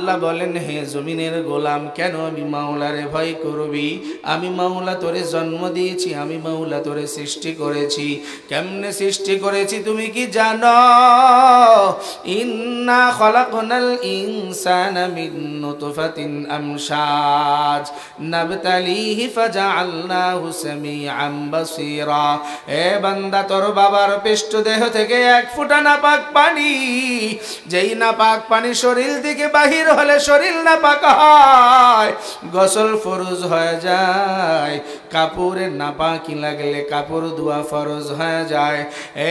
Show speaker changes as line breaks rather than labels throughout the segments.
আল্লাহ বলেন, হে জমিনের গোলাম, কেন আমি মাওলারে ভয় করবি? আমি মাওলা তোরে জন্ম দিয়েছি, আমি মাওলা তোরে সৃষ্টি করেছি। কেমনে সৃষ্টি করেছি তুমি কি জানো? ইন্না খলাকনাল ইনসানা মিন নুতফাতিন আমশাজ নাবতালিহি ফাজআলনাহু সামিআন বাসীরা। হে বান্দা, তোর বাবার পৃষ্ঠ দেহ থেকে এক ফোঁটা নাপাক পানি, যেই নাপাক পানি শরীর থেকে বাহির হলে শরীর নাপাক হয়, গোসল ফরজ হয়ে যায়, কাপড়ের নাপাকি লাগলে কাপড় ধোয়া ফরজ হয়ে যায়।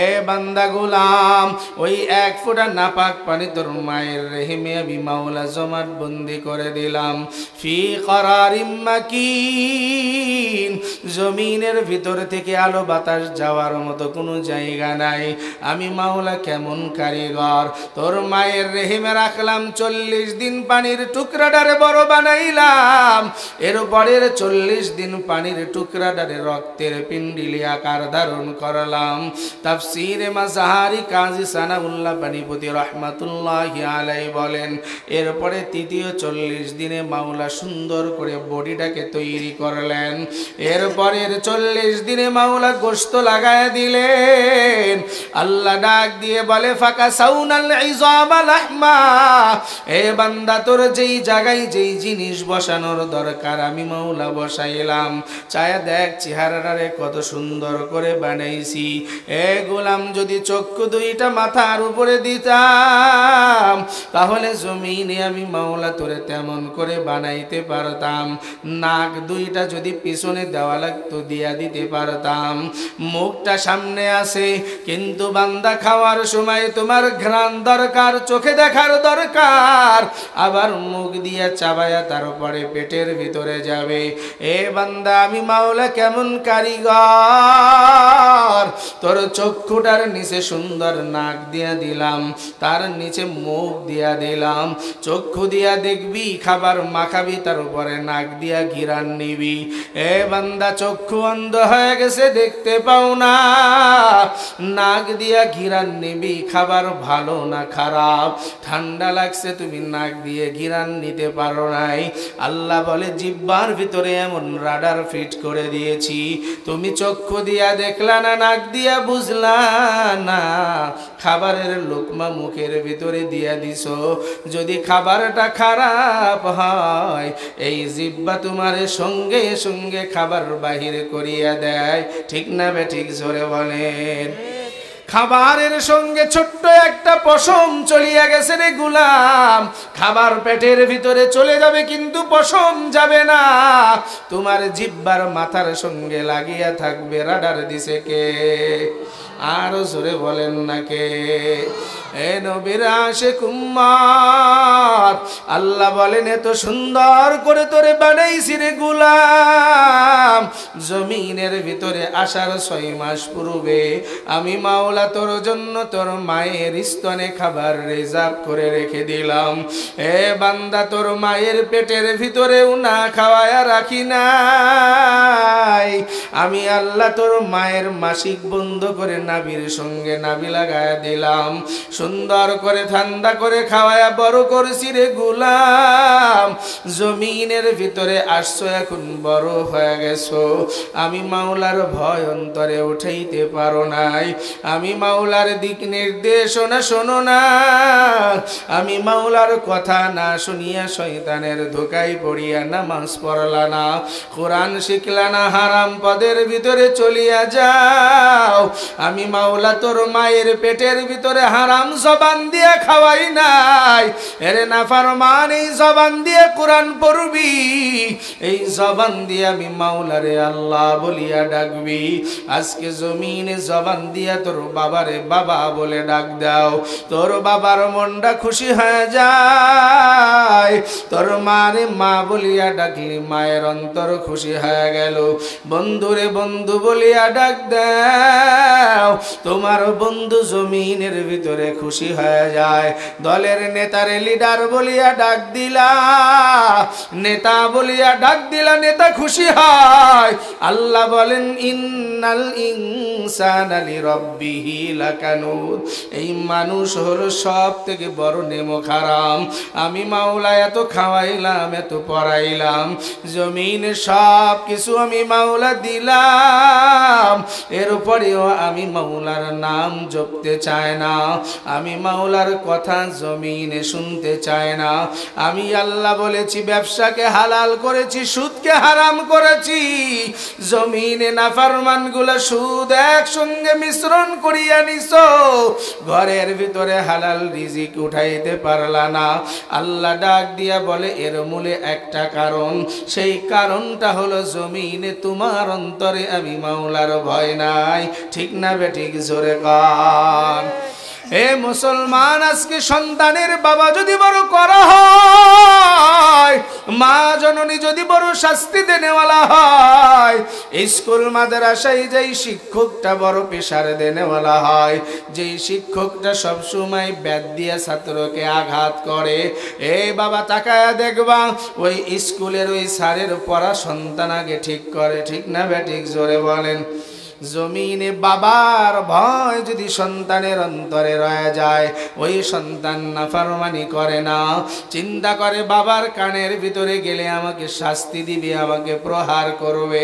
এ বান্দা গোলাম, ওই এক ফোঁটা নাপাক পানি তোর মায়ের রেহিমে আমি মাওলা জমাট বন্দি করে দিলাম। ফি করারিম মাকিন, জমিনের ভিতর থেকে আলো বাতাস যাওয়ার মতো কোনো জায়গা নাই। আমি মাওলা কেমন কারিগর, তোর মায়ের রেহিমে রাখলাম 40 দিন, পানির টুকরাটারে বড় বানাইলাম, এর পরের 40 দিন পানির টুকরাটারে রক্তের পিণ্ডিলি আকার ধারণ করলাম। তাফসীরে মাজাহারি কাজী সানাউল্লাহ পানিপতি রহমাতুল্লাহি আলাইহি বলেন, এরপরে তৃতীয় 40 দিনে মাওলা সুন্দর করে বডিটাকে তৈরি করলেন। এরপরের 40 দিনে মাওলা গোশত লাগায় দিলেন। আল্লাহ ডাক দিয়ে বলে, ফাকা সাউনাল ইজামা লাহমা। এ বান্দা, তোর যেই জায়গায় যেই জিনিস বসানোর দরকার আমি মাওলা বসাইলাম। চায়া দেখ চেহারাটারে কত সুন্দর করে বানাইছি। এ গোলাম, যদি চক্ষু দুইটা মাথার উপরে দিতাম তাহলে জমিনে আমি মাওলা তোরে তেমন করে বানাইতে পারতাম। নাক দুইটা যদি পিছনে দেওয়া লাগতো দিয়া দিতে পারতাম। মুখটা সামনে আছে, কিন্তু বান্দা খাওয়ার সময় তোমার ঘ্রাণ দরকার, চোখে দেখার দরকার, আবার মুখ দিয়া চাবায়া তারপরে পেটের ভিতরে যাবে। এ বান্দা, আমি মাওলা কেমন কারিগর, তোর চক্ষুটার নিচে সুন্দর নাক দিয়া দিলাম, তার নিচে মুখ দিয়া দিলাম। চক্ষু দিয়া দেখবি, খাবার মাখাবি, তার উপরে নাক দিয়া ঘিরান নিবি। এ বান্দা, চক্ষু অন্ধ হয়ে গেছে, দেখতে পাও না, নাক দিয়া ঘিরান নিবি, খাবার ভালো না খারাপ, ঠান্ডা লাগছে, তুমি নাক দিয়ে ঘিরান নিতে পারো নাই। আল্লাহ বলে, জিহ্বার ভিতরে এমন রাডার ফিট করে দিয়েছি, তুমি চক্ষু দিয়া দেখলা না, নাক দিয়া বুঝলা না, খাবারের লোকমা মুখের ভিতরে দিয়া দিছো, যদি খাবারটা খারাপ হয় এই জিহ্বা তোমার সঙ্গে সঙ্গে খাবার বাহির করিয়া দেয়। ঠিক না বে ঠিক? জোরে বলেন। খাবারের সঙ্গে ছোট্ট একটা পশম চলিয়া গেছে রে গুলাম, খাবার পেটের ভিতরে চলে যাবে কিন্তু পশম যাবে না, তোমার জিহ্বার মাথার সঙ্গে লাগিয়া থাকবে। রাডার দিছে কে? আরো জোরে বলেন না কে? এ নবীর আশিক উম্মত, আল্লাহ বলেন, এত সুন্দর করে তোরে বানাইছি রে গুলাম, জমিনের ভিতরে আসার 6 মাস পূর্বে আমি মাওলা তোর জন্য তোর মায়ের স্তনে খাবার রিজার্ভ করে রেখে দিলাম। এ বান্দা, তোর মায়ের পেটের ভিতরেও না খাওয়ায়া রাখি নাই। আমি আল্লাহ তোর মায়ের মাসিক বন্ধ করে নাভির সঙ্গে নাভি লাগায়া দিলাম, সুন্দর করে ঠান্ডা করে খাওয়ায়া বড় করছি রে গুলাম। জমিনের ভিতরে আসছো, এখন বড় হয়ে গেছো, আমি মাওলার ভয় অন্তরে উঠাইতে পারো নাই, আমি মাওলার দিক নির্দেশনা শোনো না, আমি মাওলার কথা না শুনিয়া শয়তানের ধোকায় পড়িয়া নামাজ পড়লা না, কোরআন শিখলা না, হারাম পদের ভিতরে চলিয়া যাও। আমি মাওলা তোর মায়ের পেটের ভিতরে হারাম জবান দিয়ে খাওয়াই নাই। এরে নাফরমান, এই জবান দিয়ে কোরআন পড়বি, এই জবান দিয়ে আমি মাওলারে আল্লাহ বলিয়া ডাকবি। আজকে জমিনে জবান দিয়া তোর বাবারে বাবা বলে ডাক দাও, তোর বাবার মনটা খুশি হয়ে যায়। তোর মারে মা বলিয়া ডাকলি মায়ের অন্তর খুশি হয়ে গেল। বন্ধুরে বন্ধু বলিয়া ডাক দাও, তোমার বন্ধু জমিনের ভিতরে খুশি হয়ে যায়। দলের নেতারে লিডার বলিয়া ডাক দিলা, নেতা বলিয়া ডাক দিলা, নেতা খুশি হয়। আল্লাহ বলেন, ইন্নাল ইনসানা লিরাব্বিহি লাকানুদ, এই মানুষ হলো সব থেকে বড় নেমক হারাম। আমি মাওলা এত খাওয়াইলাম, এত পড়াইলাম, জমিনে সব কিছু আমি মাওলা দিলাম, এর উপরেও আমি মাওলার নাম জপতে চায় না, আমি মাওলার কথা জমিনে শুনতে চায় না। আমি আল্লাহ বলেছি ব্যবসাকে হালাল করেছি, সুদকে হারাম করেছি, জমিনে নাফরমান গুলা সুদ একসঙ্গে মিশ্রণ করিয়া নিছো, ঘরের ভিতরে হালাল রিজিক উঠাইতে পারলা না। আল্লাহ ডাক দিয়া বলে এর মূলে একটা কারণ, সেই কারণটা হলো জমিনে তোমার অন্তরে আমি মাওলার ভয় নাই। ঠিক না বেঠিক? জোরে কান। হে মুসলমান, আজকে সন্তানের বাবা যদি বড় করা হয়, মা জননী যদি বড় শাস্তি দেনেওয়ালা হয়, স্কুল মাদ্রাসায় যেই শিক্ষকটা বড় পেশার দেনেওয়ালা হয়, যেই শিক্ষকটা সবসময় ব্যাট দিয়া ছাত্রকে আঘাত করে, এই বাবা তাকায়া দেখবা ওই স্কুলের ওই স্যারের পড়া সন্তান আগে ঠিক করে। ঠিক না বেঠিক? জোরে বলেন। জমিনে বাবার ভয় যদি সন্তানের অন্তরে রয়ে যায়, ওই সন্তান নাফরমানি করে না, চিন্তা করে বাবার কানের ভিতরে গেলে আমাকে শাস্তি দিবে, আমাকে প্রহার করবে।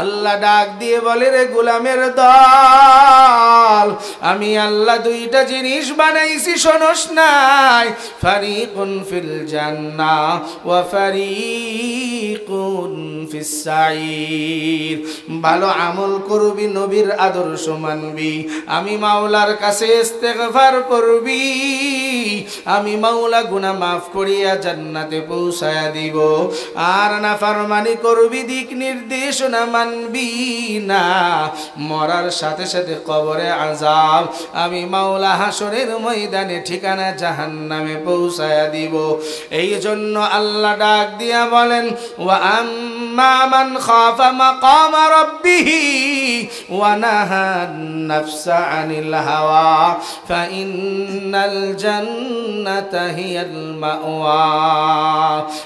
আল্লাহ ডাক দিয়ে বলে রে গোলামের দল, আমি আল্লাহ দুইটা জিনিস বানাইছি, শোনস নাই? ফারিকুন ফিল জান্নাহ ওয়া ফারিকুন ফিস সাঈর। ভালো আমল করবি, নবীর আদর্শ মানবি, আমি মাওলার কাছে ইস্তেগফার করবি, আমি মাওলা গুনাহ মাফ করিয়া জান্নাতে পৌঁছায়া দিব। আর নাফরমানি করবি, দিক নির্দেশনা মানবি না, মরার সাথে সাথে কবরে আযাব, আমি মাওলা হাসরের ময়দানে ঠিকানা জাহান্নামে পৌঁছায়া দিব। এই জন্য আল্লাহ ডাক দিয়া বলেন ওয়া আম্মা মান খাফা মাকাম রাব্বিহি ওয়া নাহান নাফসা আনিল হাওয়া ফাইন্নাল জান্নাতা হিয়াল মাওয়া।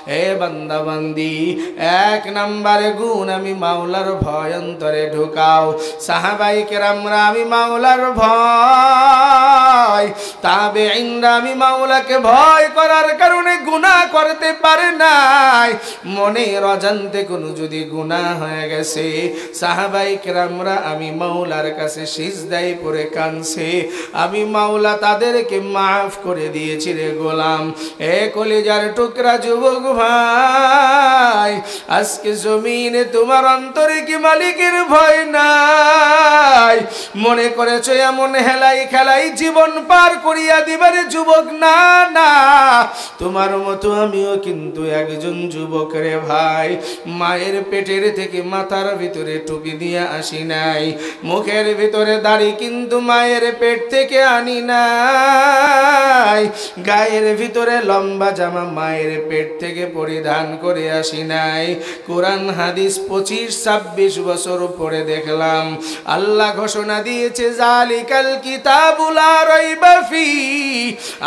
হে বান্দা বান্দি, এক নম্বরে গুণ আমি মাওলার ভয় অন্তরে ঢুকাও। সাহাবায়ে কেরামরা আমি মাওলার ভয়, তাবেঈনরা আমি মাওলাকে ভয় করার কারণে গুনাহ করতে পারে নাই, মনের অজান্তে কোনো যদি গুনাহ হয়ে গেছে, সাহাবায়ে কেরামরা আমি মাওলার কাছে সিজদায় পড়ে কাঁদছে, আমি মাওলা তাদেরকে মাফ করে দিয়েছি রে গোলাম। এ কলিজার টুকরা যুবক ভাই, আজকে জমিনে তোমার অন্তরে কি মালিকের ভয় নাই? মনে করেছো এমন হেলাই খেলাই জীবন পার করিয়া দিবারে যুবক? না না, তোমার মতো আমিও কিন্তু একজন যুবক রে ভাই। মায়ের পেটের থেকে মাথার ভিতরে টুপি দিয়া আসি নাই, মুখের ভিতরে দাড়ি কিন্তু মায়ের পেট থেকে আনি নাই, গায়ের ভিতরে লম্বা জামা মায়ের পেট থেকে পরিধান করে আসি নাই। কোরআন হাদিস 25-26 বছর পরে দেখলাম আল্লাহ ঘোষণা দিয়েছে জালিকাল কিতাবুল লা রাইবা ফি,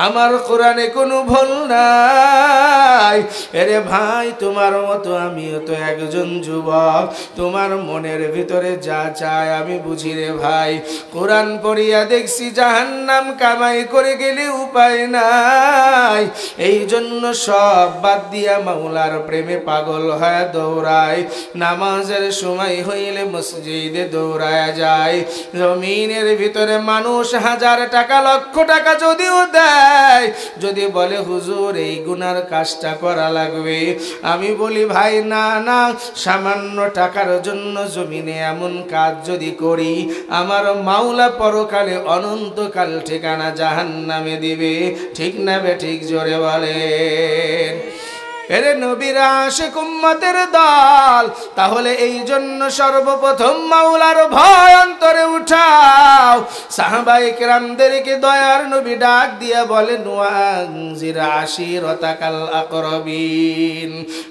আমার কোরআনে কোনো ভুল নাই। এরে ভাই, তোমার মতো আমিও তো একজন যুবক, তোমার মনের ভিতরে যা চায় আমি বুঝি রে ভাই। কোরআন পড়িয়া দেখছি জাহান্নাম কামাই করে গেলে উপায় নাই, এই জন্য সব বাদ দিয়া মাওলার প্রেমে পাগল হয়ে দৌড়ায়, নামাজের সময় হইলে মসজিদে দৌড়ায় যায়। জমিনের ভিতরে মানুষ 1000 টাকা লক্ষ টাকা যদিও দেয়, যদি বলে হুজুর এই গুনার কাজটা করা লাগবে, আমি বলি ভাই না না, সামান্য টাকার জন্য জমিনে এমন কাজ যদি করি, আমার মাওলা পরকালে অনন্তকাল ঠিকানা জাহান্নামে দিবে। ঠিক না বেঠিক? জোরে বলেন। এরে নবীরা আশিক উম্মতের দল, তাহলে এই জন্য সর্বপ্রথম মাওলার ভয় অন্তরে উঠাও। সাহাবায়ে কেরামদেরকে দয়ার নবী ডাক দিয়া বলেন ওয়ানজির আশিরাতাকাল আকরাবিন,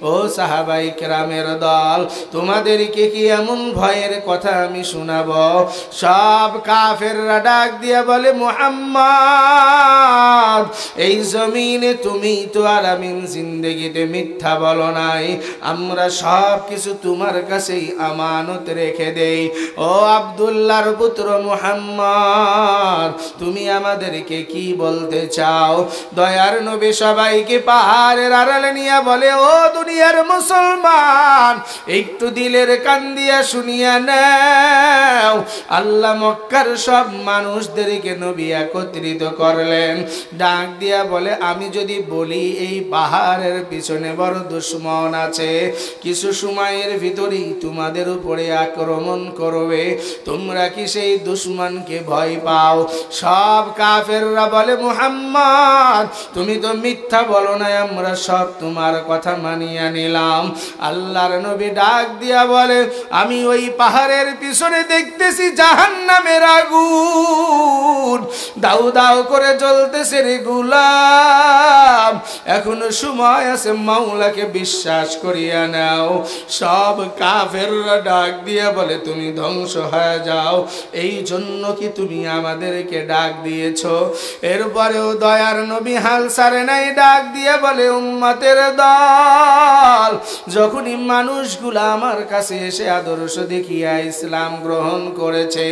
ও সাহাবায়ে কেরামের দল, তোমাদেরকে কি এমন ভয়ের কথা আমি শোনাবো? সব কাফেররা ডাক দিয়া বলে মুহাম্মদ, এই জমিনে তুমি তো আলামিন জিন্দেগিতে মিথ্যা বলো নাই, আমরা সব কিছু তোমার কাছেই আমানত রেখে দেই। ও আব্দুল্লাহর পুত্র মুহাম্মদ, তুমি আমাদেরকে কি বলতে চাও? দয়ার নবী সবাইকে পাহাড়ের আড়ালে নিয়ে বলে, ও দুনিয়ার মুসলমান, একটু দিলের কান দিয়া শুনিয়া নাও। আল্লাহ মক্কার সব মানুষদেরকে নবী একত্রিত করলেন, ডাক দিয়া বলে, আমি যদি বলি এই পাহাড়ের পিছনে বড় দুশমন আছে, কিছু সময়ের ভিতরেই তোমাদের উপরে আক্রমণ করবে, তোমরা কি সেই দুশমনকে ভয় পাও? সব কাফেররা বলে, মুহাম্মদ তুমি তো মিথ্যা বলো না, আমরা সব তোমার কথা মানিয়া নিলাম। আল্লাহর নবী ডাক দিয়া বলে, আমি ওই পাহাড়ের পিছনে দেখতেছি জাহান্নামের আগুন দাউ দাউ করে জ্বলতেছে রে গোলাম, এখনো সময় আছে, মাওলাকে বিশ্বাস করিয়া নাও। সব কাফেররা ডাক দিয়া বলে, তুমি ধ্বংস হয়ে যাও, এই জন্য কি তুমি আমাদেরকে ডাক দিয়েছ? এরপরেও দয়ার নবী হাল ছাড়ে নাই, ডাক দিয়ে বলে, উম্মতের দল, যখনই মানুষগুলা আমার কাছে এসে আদর্শ দেখিয়া ইসলাম গ্রহণ করেছে,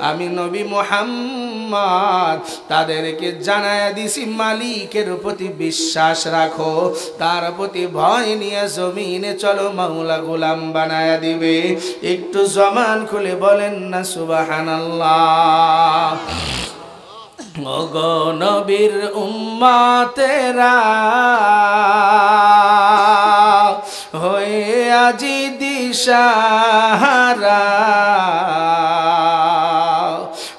আমি নবী মুহাম্মদ তাদেরকে জানায়া দিছি, মালিকের প্রতি বিশ্বাস রাখো, তার প্রতি ভয় নিয়ে জমিনে চলো, মাওলা গোলাম বানায়া দিবে। একটু জবান খুলে বলেন না সুবহানাল্লাহ। ওগো নবীর উম্মতেরা, হয়ে আজি দিশাহারা,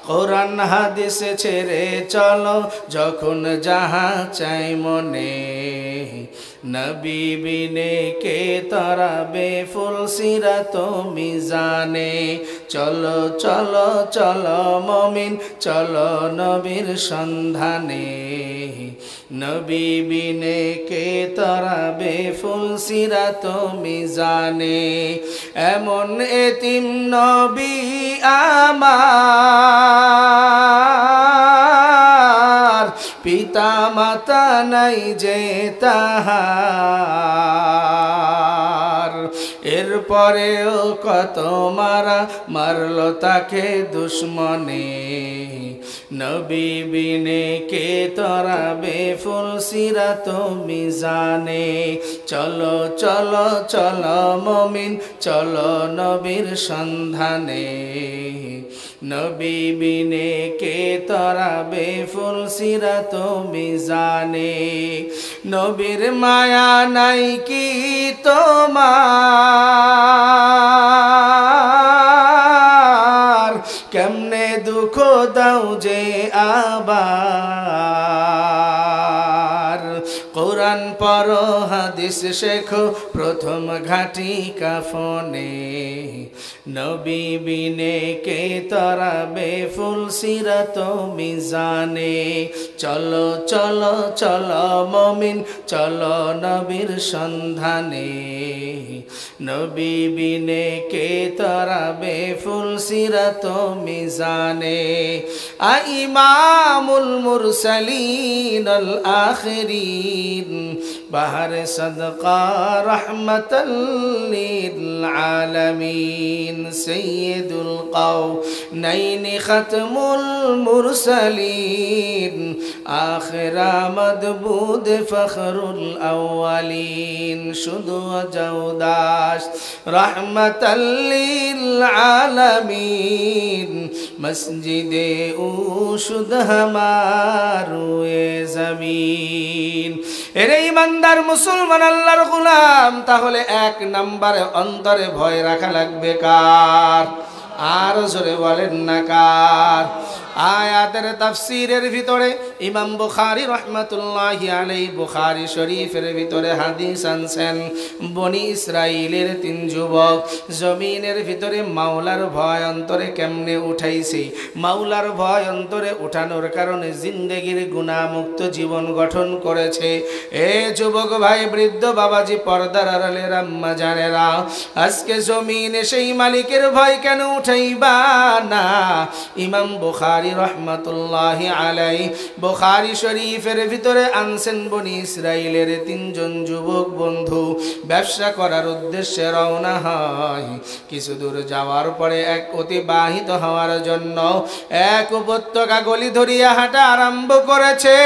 কোরআন হাদিস ছেড়ে চলো যখন যাহা চাই মনে, নবী বিনে কে তরাবে ফুল সিরাত মিজানে। চলো চলো চলো মমিন, চলো নবীর সন্ধানে, নবী বিনে কে তরাবে ফুল সিরাত মিজানে। এমন এতিম নবী আমার, পিতা মাতা নাই যে তাহার, এরপরেও কত মারা মারলো তাকে দুশ্মনে, নবী বিনে কে তরাবে ফুল সিরাত মিজানে। চলো চলো চলো মমিন, চলো নবীর সন্ধানে, নবী বিনে কে তরাবে ফুল সিরাত মিজানে। নবীর মায়া নাই কি তোমার, কেমনে দুঃখ দাও যে আবার, কোরআন পড়ো হাদিস শেখো প্রথম ঘাটি কাফনে, নবী বিনে কে তরাবে ফুল সিরাত মিজানে। চলো চলো চলো মমিন, চলো নবীর সন্ধানে, নবী বিনে কে তরাবে ফুল সিরাত মিজানে। ইমামুল মুরসালিন আল আখিরিন, বাহারে সদকা রহমতাল লিল আলামিন, সৈয়দুল কাওনাইন খতমুল মুরসালিন, আখিরা মদবুদ ফখরুল আউয়ালিন, শুধু জওদাস রহমতাল লিল আলামিন, মসজিদে উশুদ হামারুয়ে জমিন। এরে ইমানদার মুসলমান আল্লাহর গোলাম, তাহলে এক নম্বরে অন্তরে ভয় রাখা লাগবে কার? আর জোরে বলেন না কার? আয়াতের তাফসীরের ভিতরে ইমাম বুখারী রাহমাতুল্লাহি আলাইহি বুখারী শরীফের ভিতরে হাদিস আনছেন, বনি ইসরাইলের 3 যুবক জমিনের ভিতরে মাওলার ভয় অন্তরে কেমনে উঠাইছে। মাওলার ভয় অন্তরে উঠানোর কারণে জিন্দেগির গুনাহমুক্ত জীবন গঠন করেছে। এ যুবক ভাই, বৃদ্ধ বাবাজি, পর্দার আড়ালের আম্মা জানেরা, আজকে জমিনে সেই মালিকের ভয় কেন উঠাইবা না। ইমাম বুখারী রাহমাতুল্লাহি আলাইহি বুখারী শরীফের ভিতরে আনছেন, বনি ইসরাইলের তিনজন যুবক বন্ধু ব্যবসা করার উদ্দেশ্যে রওনা হয়। কিছু দূর যাওয়ার পরে এক অতিবাহিত হওয়ার জন্য এক উপত্যকা গলি ধরিয়া হাঁটা আরম্ভ করেছে।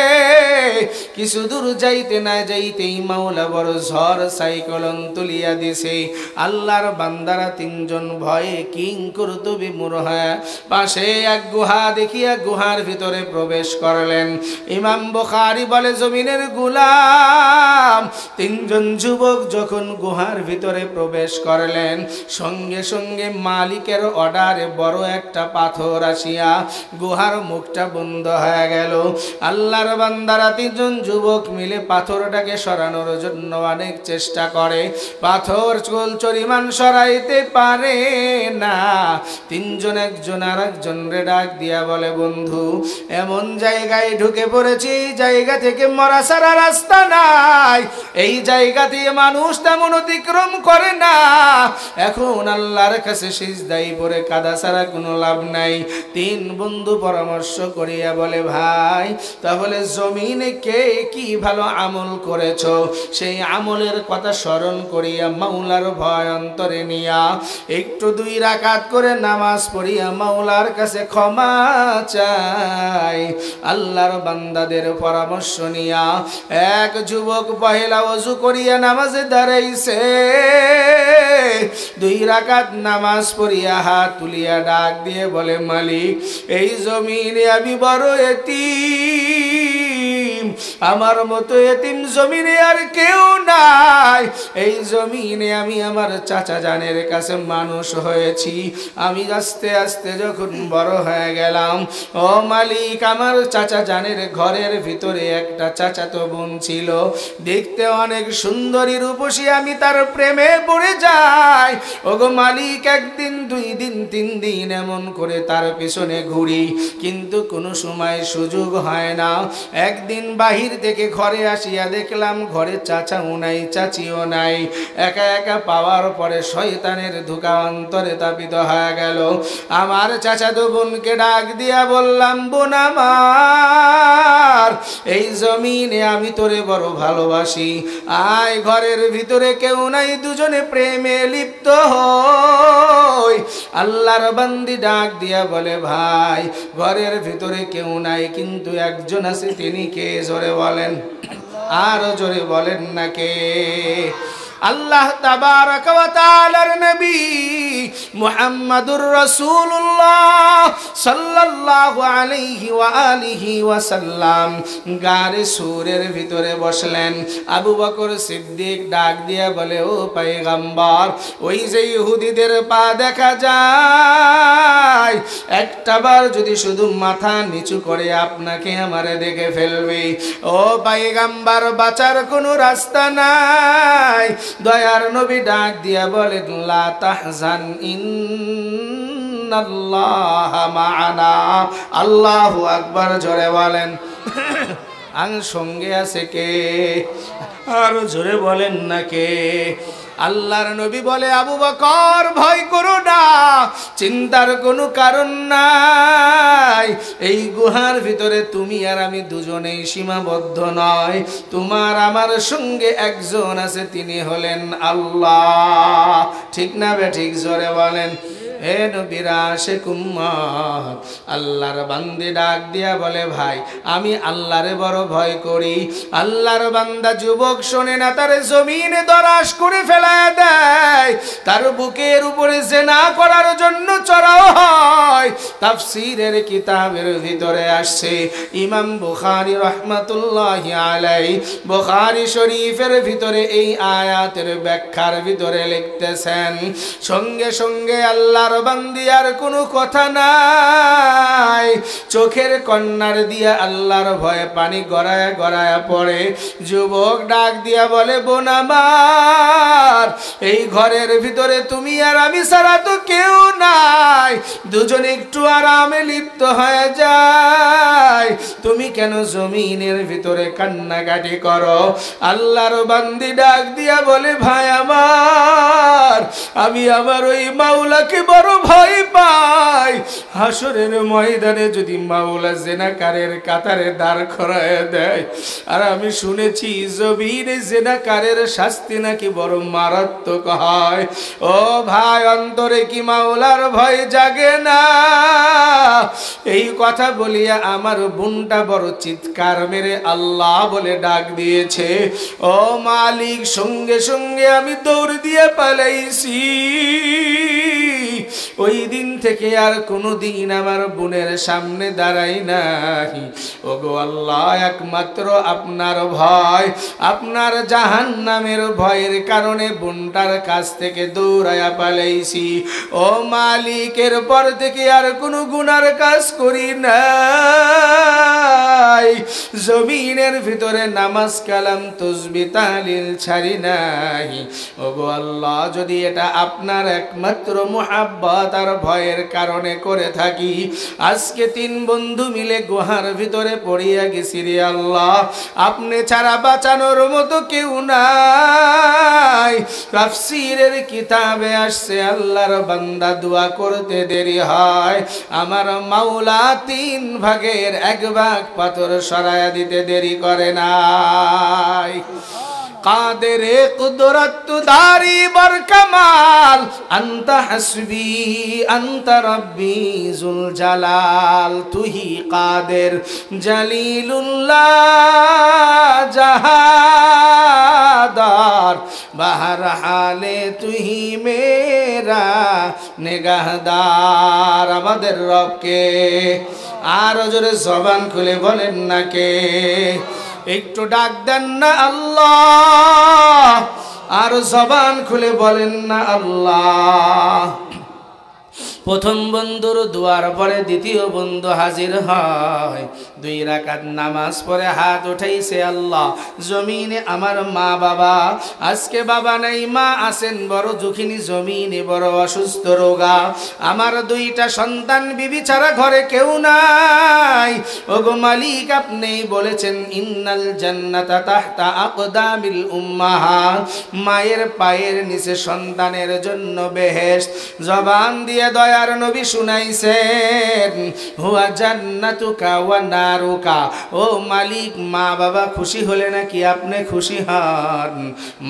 কিছু দূর যাইতে না যাইতেই মাওলা বড় ঝড় সাইক্লোন তুলিয়া দিছে। আল্লাহর বান্দারা তিনজন ভয়ে কিংকর্ত বিমূঢ় হয়ে পাশে এক গুহা দেখিয়া গুহার ভিতরে প্রবেশ করলেন। ইমাম বুখারী বলে, জমিনের গোলাম তিনজন যুবক যখন গুহার ভিতরে প্রবেশ করলেন, সঙ্গে সঙ্গে মালিকের অর্ডারে বড় একটা পাথর আসিয়া গুহার মুখটা বন্ধ হয়ে গেল। আল্লাহর বান্দারা তিনজন যুবক মিলে পাথরটাকে সরানোর জন্য অনেক চেষ্টা করে, পাথর চরিমাণ সরাইতে পারে না। তিনজন একজন আর একজনরে ডাক দিয়া বলে, বন্ধু এমন জায়গায় ঢুকে পড়েছি, এই জায়গা থেকে মরা ছাড়া রাস্তা নাই, এই জায়গা দিয়ে মানুষ তেমন অতিক্রম করে না। এখন আল্লাহর কাছে সিজদায় পড়ে কাদা ছাড়া কোনো লাভ নাই। তিন বন্ধু পরামর্শ করিয়া বলে, ভাই তাহলে জমিনে কে কি ভালো আমল করেছো, সেই আমলের কথা স্মরণ করিয়া মাওলার ভয় অন্তরে নিয়া একটু 2 রাকাত করে নামাজ পড়িয়া মাওলার কাছে ক্ষমা চাই। আল্লাহর বান্দাদের পরামর্শ নিয়া এক যুবক পহেলা ওযু করিয়া নামাজে দাঁড়াইছে। 2 রাকাত নামাজ পড়িয়া হাত তুলিয়া ডাক দিয়ে বলে, মালিক এই জমিনে আমি বড় এতিম, আমার মতো এতিম জমিনে আর কেউ নাই। এই জমিনে আমি আমার চাচা জানের কাছে মানুষ হয়েছি, আমি আস্তে আস্তে যখন বড় হয়ে গেলাম, ও মালিক আমার চাচা জানের ঘরের ভিতরে একটা চাচাতো বোন ছিল, দেখতে অনেক সুন্দরী রূপসী, আমি তার প্রেমে পড়ে যাই। ওগো মালিক, 1 দিন 2 দিন 3 দিন এমন করে তার পিছনে ঘুরি, কিন্তু কোনো সময় সুযোগ হয় না। একদিন বাহির থেকে ঘরে আসিয়া দেখলাম ঘরে চাচাও নাই চাচিও নাই, একা একা পাওয়ার পরে শয়তানের ধোঁকা অন্তরে তাপিত হয়ে গেল। আমার চাচাতো বোনকে ডাক দিয়া বললাম, বোন আমার এই জমিনে আমি তোরে বড় ভালোবাসি, আয় ঘরের ভিতরে কেউ নাই, দুজনে প্রেমে লিপ্ত হই। আল্লাহর বান্দি ডাক দিয়া বলে, ভাই ঘরের ভিতরে কেউ নাই, কিন্তু একজন আছে, তিনি কে? জোরে বলেন, আরো জোরে বলেন না কে? আল্লাহ তাবারক ওয়া তাআলার নবী মুহাম্মাদুর রাসূলুল্লাহ সাল্লাল্লাহু আলাইহি ওয়া আলিহি ওয়াসাল্লাম গারে সূরের ভিতরে বসলেন। আবু বকর সিদ্দিক ডাক দিয়া বলে, ও পয়গম্বর, ওই যে ইহুদিদের পা দেখা যায়, একটাবার যদি শুধু মাথা নিচু করে আপনাকে আমারে দেখে ফেলবে। ও পয়গম্বর, বাঁচার কোনো রাস্তা নাই। দয়ার নবী ডাক দিয়া বলেন, লা তাহজান ইন্নাল্লাহা মা'ানা। আল্লাহু আকবার, জোরে বলেন। আং সঙ্গে আছে কে? আর জোরে বলেন না কে? আল্লাহর নবী বলে, আবু বকর ভয় করো না, চিন্তার কোনো কারণ নাই। এই গুহার ভিতরে তুমি আর আমি দুজনেই সীমাবদ্ধ নয়, তোমার আমার সঙ্গে একজন আছে, তিনি হলেন আল্লাহ। ঠিক না বে ঠিক? জোরে বলেন। হে নবীর আশিক উম্মত, আল্লাহর বান্দা ডাক দিয়া বলে, ভাই আমি আল্লাহরে বড় ভয় করি। আল্লাহর বান্দা যুবক শোনে না, তার জমিনে দরাশ করে ফেলায় দেয়, তার বুকের উপরে জিনা করার জন্য চড়াও হয়। তাফসীরের কিতাবের ভিতরে আসছে, ইমাম বুখারী রাহমাতুল্লাহি আলাইহি বুখারী শরীফের ভিতরে এই আয়াতের ব্যাখ্যার ভিতরে লিখতেছেন, সঙ্গে সঙ্গে আল্লাহ বান্দিয়ার কোনো কথা নাই, চোখের কন্নার দিয়া আল্লাহর ভয়ে পানি গড়ায়া গড়ায়া পড়ে। যুবক ডাক দিয়া বলে, বোন আমার, এই ঘরের ভিতরে তুমি আর আমি ছাড়া তো কেউ নাই, দুজন একটু আরামে লিপ্ত হয়ে যায়, তুমি কেন জমিনের ভিতরে কান্নাকাটি করো? আল্লাহর বান্দি ডাক দিয়া বলে, ভাই আমার, আমি আমার ওই মাওলাকে বড় ভয় পাই হাসরের ময়দানে যদি মাওলা জেনাকারের কাতারে দাঁড় করায় দেয়। আর আমি শুনেছি জমিনে জেনাকারের শাস্তি নাকি বড় মারাত্মক হয়। ও ভাই, অন্তরে কি মাওলার ভয় জাগে না? এই কথা বলিয়া আমার বোনটা বড় চিৎকার মেরে আল্লাহ বলে ডাক দিয়েছে। ও মালিক, সঙ্গে সঙ্গে আমি দৌড় দিয়ে পালাইছি। ওই দিন থেকে আর কোনো দিন আমার বোনের সামনে দাঁড়াই নাই। ওগো আল্লাহ, একমাত্র আপনার ভয়, আপনার জাহান্নামের ভয়ের কারণে বোনটার কাছ থেকে দৌড়াইয়া পালাইছি। ও মালিকের পর থেকে আর কোনো গুনার কাজ করি নাই, জমিনের ভিতরে নামাজ কালাম তসবিহ তাহলিল ছাড়ি নাই। ওগো আল্লাহ, যদি এটা আপনার একমাত্র মুহাব্বত আর ভয়ের কারণে করে থাকি, আজকে 3 বন্ধু মিলে গুহার ভিতরে পড়িয়া গেছি রে আল্লাহ। আপনি ছাড়া বাঁচানোর মতো কেউ নাই। তাফসীরের কিতাবে আসছে আল্লাহর বান্দা দোয়া করতে দেরি হয়, আমার মাওলা 3 ভাগের 1 ভাগ পাথর সরায়া দিতে দেরি করে নাই। কাদেরে কুদরত দারি বর কামাল, আন্তা হাসবি আন্তা রব্বি জুল জালাল। তুহি কাদের জলিলুল্লাহ জাহাদার, বাহর হালে তুহি মেরা নিগাহদার। আমাদের রবকে আরো জোরে জবান খুলে বলেন না কে? একটু ডাক দেন না আল্লাহ, আর জবান খুলে বলেন না আল্লাহ। প্রথম বন্ধুর দুয়ার পরে দ্বিতীয় বন্ধু হাজির হয়। 2 রাকাত নামাজ পড়ে হাত উঠাইছে, আল্লাহ জমিনে আমার মা বাবা, আজকে বাবা নাই মা আছেন বড় দুঃখিনী, জমিনে বড় অসুস্থ রোগা, আমার 2টা সন্তান বিবি ছাড়া ঘরে কেউ নাই। ওগো মালিক, আপনি বলেছেন ইন্নাল জান্নাতা তাহতা আকদামিল উম্মাহাত, মায়ের পায়ের নিচে সন্তানের জন্য বেহেশত। জবান দিয়ে দয়ার নবী শুনাইছেন, হুয়া জান্নাতুকা ওয়া নারুকা। ও মালিক, মা বাবা খুশি হলে নাকি আপনি খুশি হন,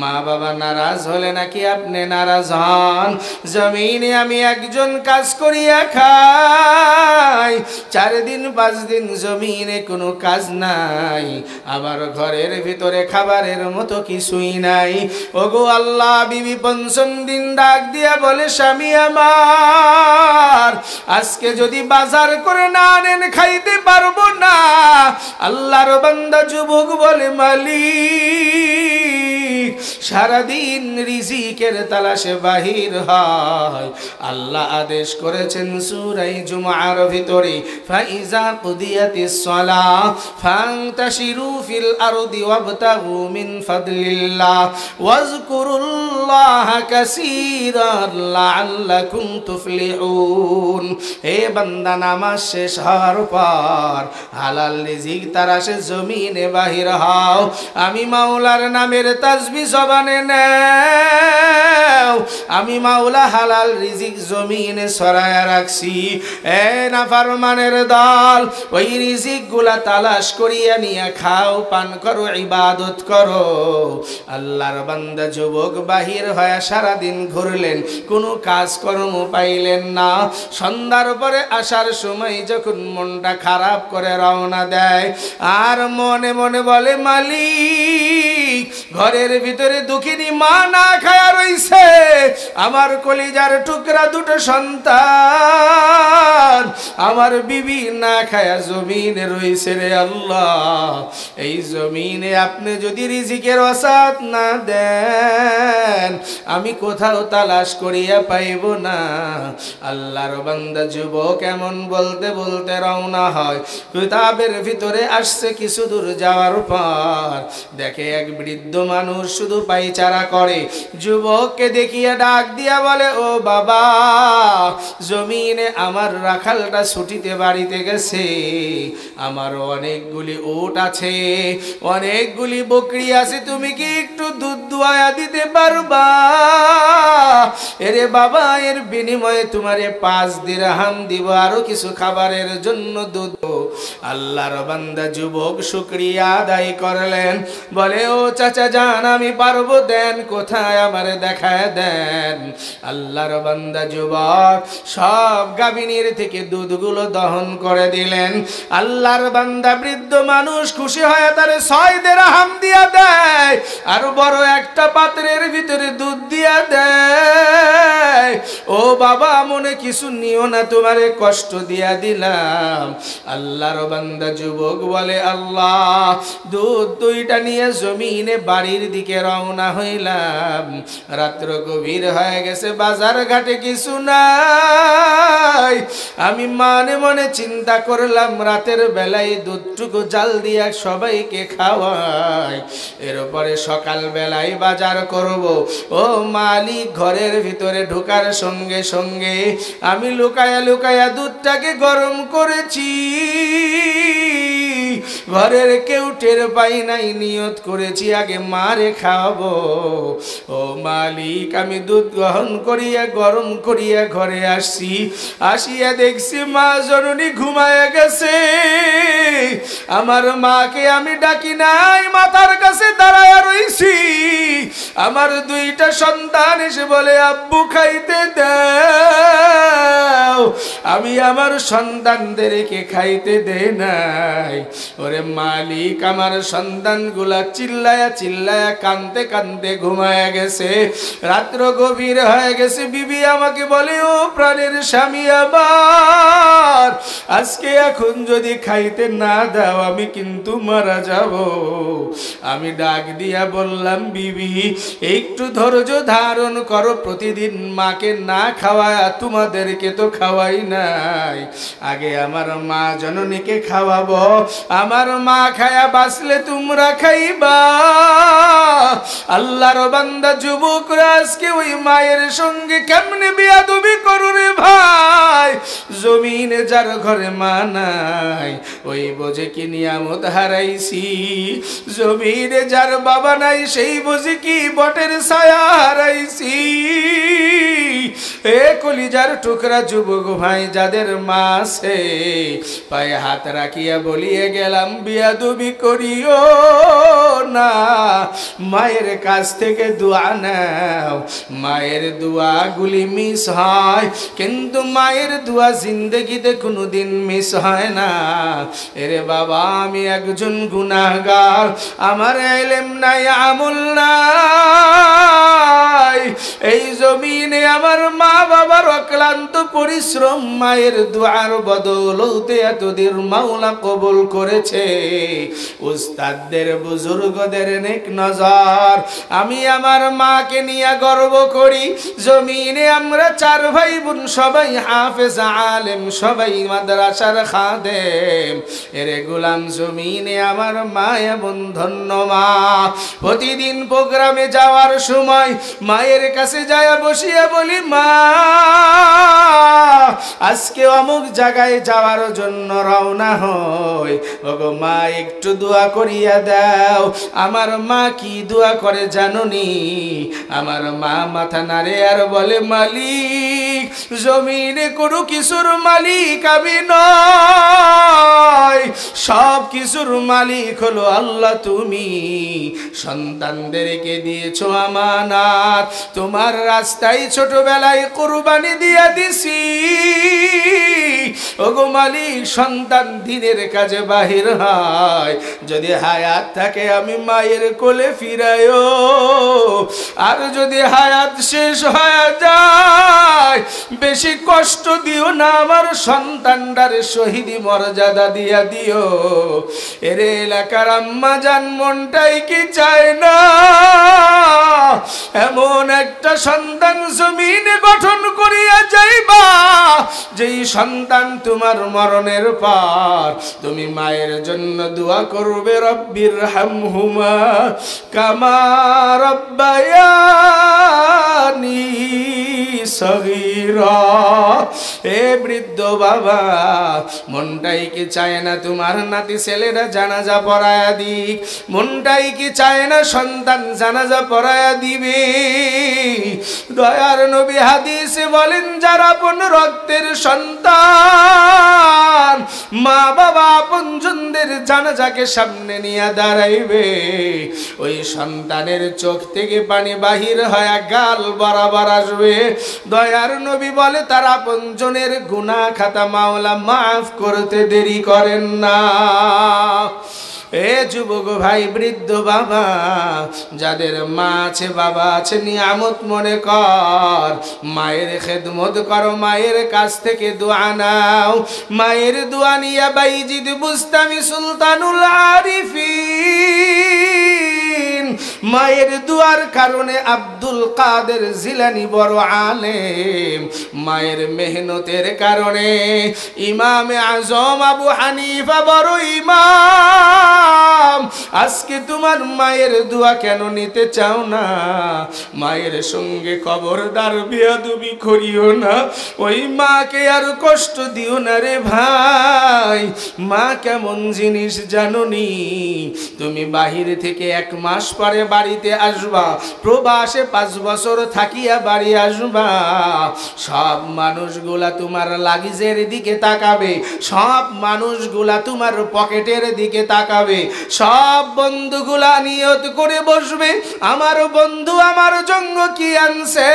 মা বাবা নারাজ হলে নাকি আপনি নারাজ হন। জমিনে আমি একজন কাজ করিয়া খাই, 4 দিন 5 দিন জমিনে কোনো কাজ নাই, আবার ঘরের ভিতরে খাবারের মতো কিছুই নাই। ওগো আল্লাহ, বিবি 5ম দিন ডাক দিয়া বলে, স্বামী আমার আজকে যদি বাজার করে না আনেন খাইতে পারবো না। আল্লাহর বান্দা যুবক বলে, মালিক সারাদিন রিজিকের তালাশে বাহির হয়। আল্লাহ আদেশ করেছেন সূরা জুমআর ভিতরে, ফাইজা কুদিয়াতিস সালাহ ফান্তাশিরু ফিল আরদি ওয়াবতাগু মিন ফাদলিল্লাহ ওয়াজকুরুল্লাহা কাসীরান লাআল্লাকুম তুফলিহুন। হে বান্দা, নামাজ শেষ হওয়ার পর হালাল রিজিক তারাশে জমিনে বাহির হও। আমি মাওলার নামের তাসবিহ জবানে নাও। আমি মাওলা হালাল রিজিক জমিনে ছড়ায়া রাখছি। এ নাফরমানের দল, ওই রিজিক গুলা তালাশ করিয়া নিয়া খাও, পান করো, ইবাদত করো। আল্লাহর বান্দা যুবক বাহির হয়ে সারাদিন ঘুরলেন, কোনো কাজকর্ম পাইলেন না। সন্ধ্যার পরে আসার সময় যখন মনটা খারাপ করে রওনা দেয়, আর মনে মনে বলে, মালিক ঘরের ভিতরে দুঃখিনী মা না খায়া রইছে, আমার কলিজার টুকরা 2টো সন্তান, আমার বিবি না খায়া জমিনে রইছে রে আল্লাহ। এই জমিনে আপনি যদি রিজিকের ওয়াসাত না দেন, আমি কোথাও তালাশ করিয়া পাইব না। আল্লাহর বান্দা যুবক এমন বলতে বলতে রওনা হয়। কিতাবের ভিতরে আসছে, কিছু দূর যাওয়ার পর দেখে এক বৃদ্ধ মানুষ শুধু পায়চারা করে। যুবককে দেখিয়া ডাক দিয়া বলে, ও বাবা, জমিনে আমার রাখালটা ছুটিতে বাড়িতে গেছে, আমার অনেকগুলি উট আছে, অনেকগুলি বকরি আছে, তুমি কি একটু দুধ দুয়ায়া দিতে পারবা? এরে বাবা এর বিনিময়ে তোমারে 5 দিরহাম দিব, আরো কিছু খাবারের জন্য দুধ। আল্লাহর বান্দা যুবক শুকরিয়া আদায় করলেন, বলে ও চাচা জান আমি পারবো, দেন কোথায় আমারে দেখায় দেন। আল্লাহর বান্দা যুবক সব গাভিনীর থেকে দুধগুলো দহন করে দিলেন। আল্লাহর বান্দা বৃদ্ধ মানুষ খুশি হয়ে তারে 6 দিরহাম দিয়া দেয়, আর বড় একটা পাত্রের ভিতরে দুধ দিয়া দেয়। ও বাবা মনে কিছু নিও না, তোমারে কষ্ট দিয়া দিলাম। আল্লাহর বান্দা যুবক বলে আল্লাহ, দুধ 2টা নিয়ে জমিনে বাড়ির দিকে রওনা হইলাম। রাত্র গভীর হয়ে গেছে, বাজার ঘাটে কিছু নাই। আমি মনে মনে চিন্তা করলাম রাতের বেলায় দুধটুকু জাল দিয়া সবাইকে খাওয়াই, এরপরে সকাল বেলায় বাজার করব। ও মালিক, ঘরের ভিতরে ঢোকার সঙ্গে সঙ্গে আমি লুকায়া লুকায়া দুধটাকে গরম করেছি, ঘরের কেউ টের পাই নাই। নিয়ত করেছি আগে মারে খাওয়াবো। ও মালিক, আমি দুধ গ্রহণ করিয়া গরম করিয়া ঘরে আসছি, আসিয়া দেখছি মা জননী ঘুমায়া গেছে। আমার মাকে আমি ডাকি নাই, মাথার কাছে দাঁড়ায়া রইছি। আমার 2টা সন্তান এসে বলে আব্বু খাইতে দাও, আমি আমার সন্তানদেরকে খাইতে দে নাই। ওরে মালিক, আমার সন্তানগুলা চিল্লায়া চিল্লায়া কানতে কানতে ঘুমায়া গেছে। রাত্র গভীর হয়ে গেছে। বিবি আমাকে বলে ও প্রাণের স্বামী আমার, আজকে এখন যদি খাইতে না দাও আমি কিন্তু মারা যাব। আমি ডাক দিয়া বললাম বিবি একটু ধৈর্য ধারণ করো, প্রতিদিন মাকে না খাওয়ায় তোমাদেরকে তো খাওয়াই নাই, আগে আমার মা জননীকে খাওয়াবো। আমার মা খায়া বাঁচলে তোমরা খাইবা। আল্লাহর বান্দা যুবকরা আজকে ওই মায়ের সঙ্গে কেমনে বেয়াদবি করো রে ভাই। জমিনে যার ঘরে মা নাই ওই বোঝে কি নিয়ামত হারাইছি, জমিনে যার বাবা নাই সেই বোঝে কি বটের ছায়া হারাইছি। এ কলিজার টুকরা যুবক ভাই যাদের মা আছে, পায়ে হাত রাখিয়া বলিয়ে গেলাম বিয়াদবি করিও না, মায়ের কাছ থেকে দোয়া নাও। মায়ের দোয়াগুলি মিস হয়, কিন্তু মায়ের দোয়া জিন্দগিতে কোনোদিন মিস হয় না। এরে বাবা, আমি একজন গুনাহগার, আমার ইলম নাই, আমল নাই। এই জমিনে আমার মা বাবার অক্লান্ত পরিশ্রম, মায়ের দোয়ার বদৌলতে এতদিন মাওলা কবুল করেছে। উস্তাদদের বুজুর্গদের নেক নজর, আমি আমার মাকে নিয়ে গর্ব করি। জমিনে আমরা 4 ভাই বোন, সবাই হাফেজ আলেম, সবাই মাদ্রাসার খাদেম। এরে গোলাম, জমিনে আমার মা এমন ধন্য মা। প্রতিদিন প্রোগ্রামে যাওয়ার সময় মায়ের কাছে যায় বসিয়া বলি মা আজকে অমুক জায়গায় যাওয়ার জন্য রওনা হই, ওগো মা একটু দোয়া করিয়া দাও। আমার মা কি দোয়া করে জানোনি? আমার মা মাথা নাড়ে আর বলে মালিক, জমিনে কোনো কিছুর মালিক আমি নয়, সব কিছুর মালিক হলো আল্লাহ। তুমি সন্তানদেরকে দিয়েছো আমানত, তোমার রাস্তায় ছোটবেলায় কুরবানি দিয়া দিছি। ওগো মালিক, সন্তান দিনের কাজে বাহির হয়, যদি হায়াত থাকে আমি মায়ের কোলে ফিরায়ও, আর যদি হায়াত শেষ হয়ে যায় বেশি কষ্ট দিও না, আমার সন্তানটারে শহীদি মর্যাদা দিয়া দিও। এর এলাকার আম্মা জান মনটাই কি চায় না এমন একটা সন্তান জমিনে গঠন করিয়া যাইবা, যেই সন্তান তোমার মরণের পর তুমি মায়ের জন্য দোয়া করবে, রব্বির হামহুমা কামা রব্বায়ানি সগীরা। এ বৃদ্ধ বাবা, মনটাই কি চায় না তোমার নাতি ছেলেরা জানাজা পড়ায়া দিক? মনটাই কি চায় না সন্তান জানাজা পড়ায়া দিবে? দয়ার নবী হাদিসে বলেন, যারা আপন রক্তের সন্তান মা বাবা আপনজনদের জানাজাকে সামনে নিয়ে দাঁড়াইবে, ওই সন্তানের চোখ থেকে পানি বাহির হয়ে গাল বরাবর আসবে। দয়ার নবী বলে, তার আপনজনের গুনাহ খাতা মাওলা মাফ করতে দেরি করেন না। এ যুবক ভাই, বৃদ্ধ বাবা, যাদের মা আছে বাবা আছে, নিয়ামত মনে কর, মায়ের খেদমত করো, মায়ের কাছ থেকে দোয়া নাও। মায়ের দোয়া নিয়া বাইজিদ বুস্তামি সুলতানুল আরিফিন, মায়ের দুয়ার কারণে আব্দুল কাদের জিলানী বড় আলেম, মায়ের মেহনতের কারণে ইমামে আজম আবু হানিফা বড় ইমাম। আজকে তোমার মায়ের দোয়া কেন নিতে চাও না? মায়ের সঙ্গে খবরদার বেয়াদবি করিও না, ওই মাকে আর কষ্ট দিও না রে ভাই। মা কেমন জিনিস জানোনি? তুমি বাহির থেকে 1 মাস পরে বাড়িতে আসবা, প্রবাসে 5 বছর থাকিয়া বাড়ি আসবা, সব মানুষগুলা তোমার লাগেজের দিকে তাকাবে, সব মানুষগুলা তোমার পকেটের দিকে তাকাবে, সব বন্ধুগুলা নিয়ত করে বসবে, আমার বন্ধু আমার জন্য কি আনছে।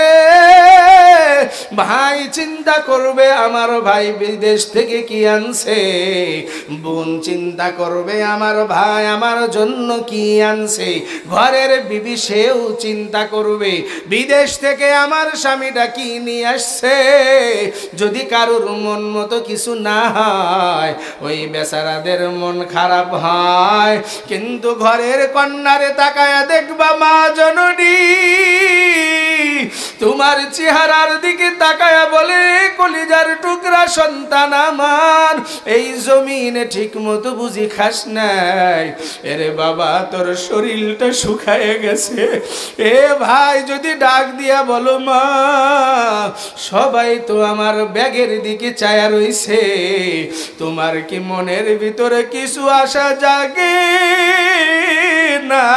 ভাই চিন্তা করবে আমার ভাই বিদেশ থেকে কি আনছে, বোন চিন্তা করবে আমার ভাই আমার জন্য কি আনছে, ঘরের বিবি সেও চিন্তা করবে বিদেশ থেকে আমার স্বামীটা কি নিয়ে আসছে। যদি কারোর মন মতো কিছু না হয়, ওই বেচারাদের মন খারাপ হয়। কিন্তু ঘরের কন্যারে তাকায়া দেখবা মা জননী তোমার চেহারার দিকে তাকায়া বলে, কলিজার টুকরা সন্তান আমার, এই জমিনে ঠিক মতো বুঝি খাস নাই, এরে বাবা তোর শরীরটা শুকায় গেছে। এ ভাই যদি ডাক দিয়া বলো মা, সবাই তো আমার ব্যাগের দিকে চায়া রইছে, তোমার কি মনের ভিতরে কিছু আশা জাগে না?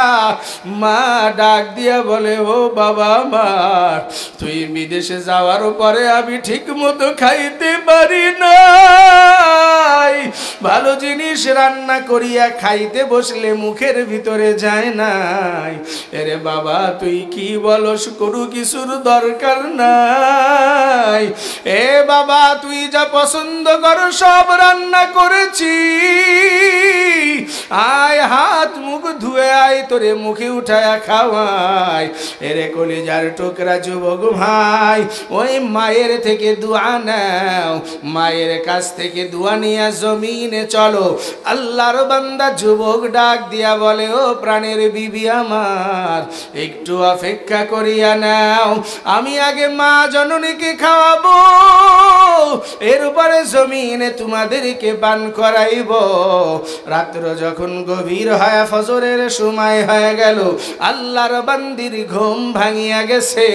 মা ডাক দিয়া বলে, ও বাবা আমার, তুই বিদেশে যাওয়ার পরে আমি ঠিক মতো খাইতে পারি নাই, ভালো জিনিস রান্না করিয়া খাইতে বসলে মুখের ভিতরে যায় নাই। এরে বাবা তুই কি বলস, কোনো কিছুর দরকার নাই। এ বাবা তুই যা পছন্দ কর সব রান্না করেছি, আয় হাত মুখ ধুয়ে আয়, তোরে মুখে উঠায়া খাওয়াই। এরে কলিজার টুকরা যুবক ভাই, ওই মায়ের থেকে দোয়া নাও, মায়ের কাছ থেকে দোয়া নিয়ে জমিনে চলো। আল্লাহর বান্দা যুবক ডাক দিয়া বলে, ও প্রাণের বিবি আমার, একটু অপেক্ষা করিয়া নাও, আমি আগে মা জননীকে খাওয়াবো, এরপরে জমিনে তোমাদেরকে পান করাইব। রাত্র যখন গভীর হয়, ফজরের সময় হয়ে গেল, আল্লাহর বান্দির ঘুম ভাঙিয়া গেছে,